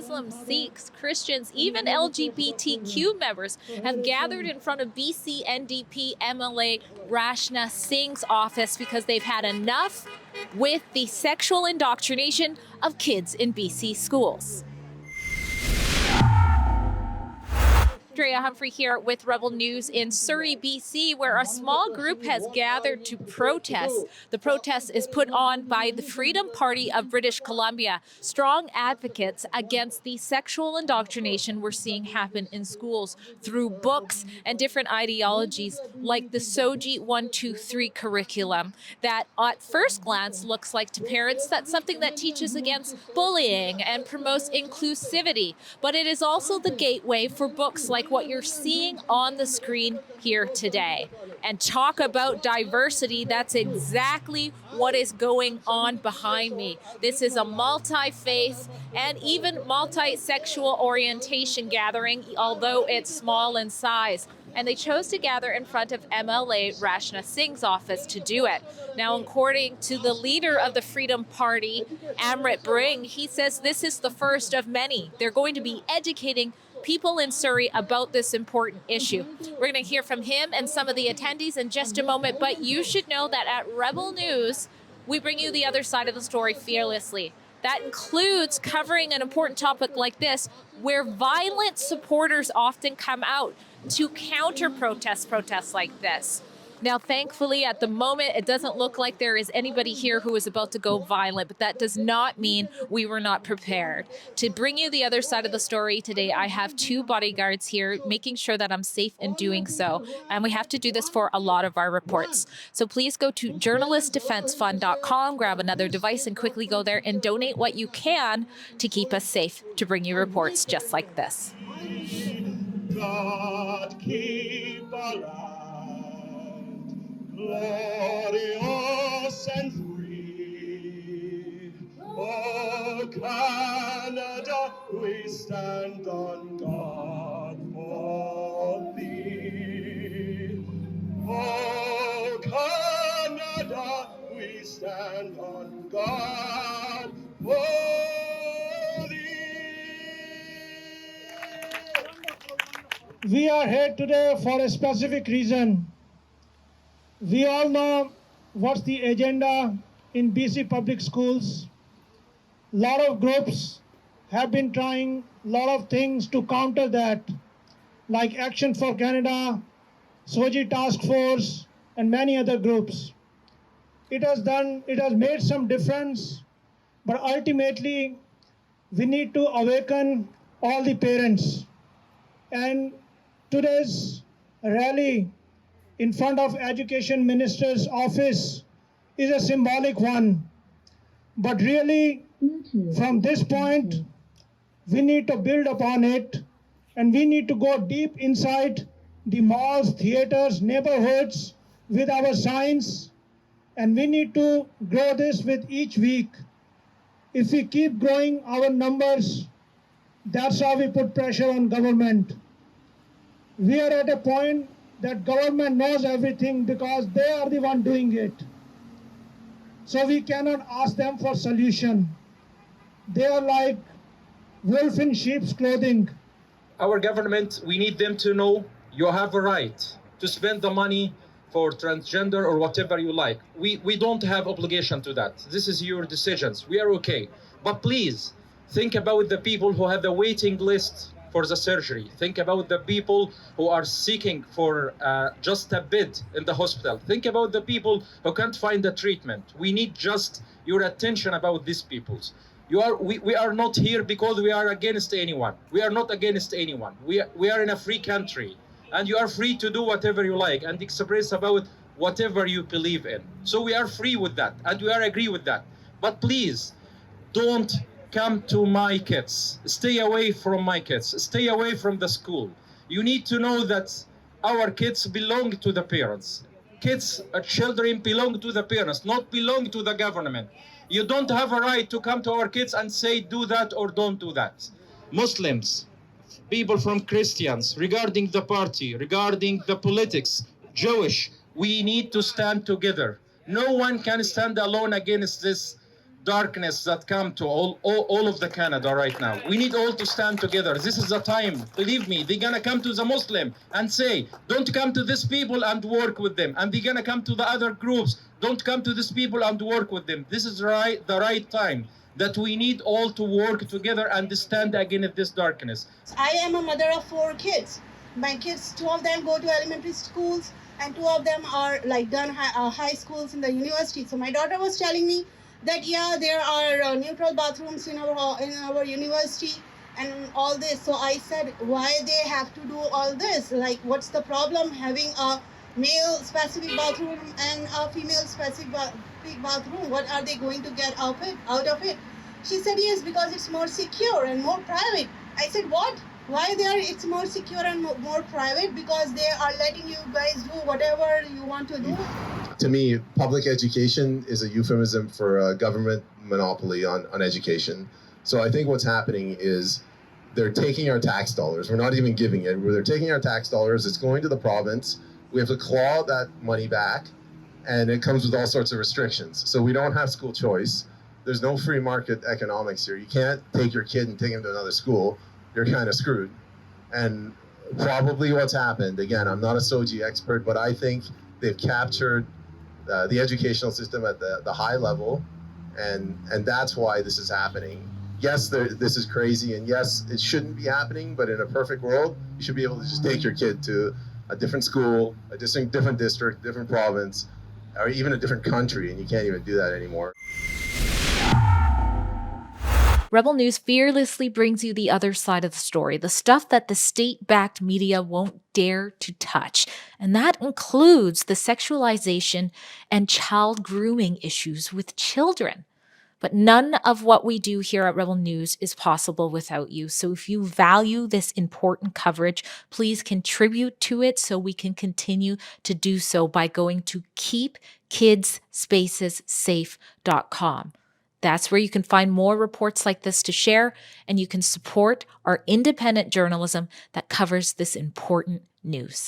Muslims, Sikhs, Christians, even LGBTQ members have gathered in front of BC NDP MLA Rachna Singh's office because they've had enough with the sexual indoctrination of kids in BC schools. Drea Humphrey here with Rebel News in Surrey, BC, where a small group has gathered to protest. The protest is put on by the Freedom Party of British Columbia, strong advocates against the sexual indoctrination we're seeing happen in schools through books and different ideologies like the SOGI 123 curriculum that at first glance looks like to parents that's something that teaches against bullying and promotes inclusivity, but it is also the gateway for books like what you're seeing on the screen here today. And talk about diversity, that's exactly what is going on behind me. This is a multi-faith and even multi-sexual orientation gathering, although it's small in size. And they chose to gather in front of MLA Rachna Singh's office to do it. Now, according to the leader of the Freedom Party, Amrit Bring, he says this is the first of many. They're going to be educating people in Surrey about this important issue. We're going to hear from him and some of the attendees in just a moment, but you should know that at Rebel News, we bring you the other side of the story fearlessly. That includes covering an important topic like this, where violent supporters often come out to counter protests like this. Now, thankfully, at the moment, it doesn't look like there is anybody here who is about to go violent, but that does not mean we were not prepared. To bring you the other side of the story today, I have 2 bodyguards here, making sure that I'm safe in doing so. And we have to do this for a lot of our reports. So please go to journalistdefensefund.com, grab another device and quickly go there and donate what you can to keep us safe, to bring you reports just like this. God keep our land glorious and free. Oh, Canada, we stand on God for thee. Oh, Canada, we stand on God for thee. We are here today for a specific reason. We all know what's the agenda in BC public schools. A lot of groups have been trying a lot of things to counter that, like Action for Canada, SOGI Task Force, and many other groups. It has made some difference, but ultimately we need to awaken all the parents. And today's rally in front of Education Minister's office is a symbolic one. But really, from this point, we need to build upon it, and we need to go deep inside the malls, theaters, neighborhoods with our signs, and we need to grow this with each week. If we keep growing our numbers, that's how we put pressure on government. We are at a point that government knows everything because they are the one doing it. So we cannot ask them for solution. They are like wolf in sheep's clothing. Our government, we need them to know you have a right to spend the money for transgender or whatever you like. We don't have obligation to that. This is your decisions. We are okay. But please, think about the people who have the waiting list for the surgery. Think about the people who are seeking for just a bed in the hospital. Think about the people who can't find the treatment. We need just your attention about these people. We are not here because we are against anyone. We are not against anyone. We are in a free country, and you are free to do whatever you like and express about whatever you believe in. So we are free with that, and we are agree with that. But please, don't come to my kids. Stay away from my kids. Stay away from the school. You need to know that our kids belong to the parents. Kids, children belong to the parents, not belong to the government. You don't have a right to come to our kids and say, do that or don't do that. Muslims, people from Christians, regarding the party, regarding the politics, Jewish, we need to stand together. No one can stand alone against this darkness that come to all of the Canada right now. We need all to stand together. This is the time. Believe me, they're gonna come to the Muslim and say, don't come to these people and work with them. And they're gonna come to the other groups, don't come to these people and work with them. This is the right time that we need all to work together and stand against this darkness. I am a mother of 4 kids. My kids, 2 of them go to elementary schools and 2 of them are like done high schools in the university. So my daughter was telling me that yeah, there are neutral bathrooms in our university and all this. So I said, why they have to do all this? Like, what's the problem having a male specific bathroom and a female specific bathroom? What are they going to get out of it? She said yes, because it's more secure and more private. I said, what? Why it's more secure and more private? Because they are letting you guys do whatever you want to do. To me, public education is a euphemism for a government monopoly on education. So I think what's happening is they're taking our tax dollars. We're not even giving it. They're taking our tax dollars. It's going to the province. We have to claw that money back, and it comes with all sorts of restrictions. So we don't have school choice. There's no free market economics here. You can't take your kid and take him to another school. You're kind of screwed. And probably what's happened, again, I'm not a SOGI expert, but I think they've captured the educational system at the high level, and that's why this is happening. Yes, this is crazy, and yes, it shouldn't be happening, but in a perfect world, you should be able to just take your kid to a different school, a different district, different province, or even a different country, and you can't even do that anymore. Rebel News fearlessly brings you the other side of the story, the stuff that the state-backed media won't dare to touch. And that includes the sexualization and child grooming issues with children. But none of what we do here at Rebel News is possible without you. So if you value this important coverage, please contribute to it so we can continue to do so by going to keepkidsspacessafe.com. That's where you can find more reports like this to share, and you can support our independent journalism that covers this important news.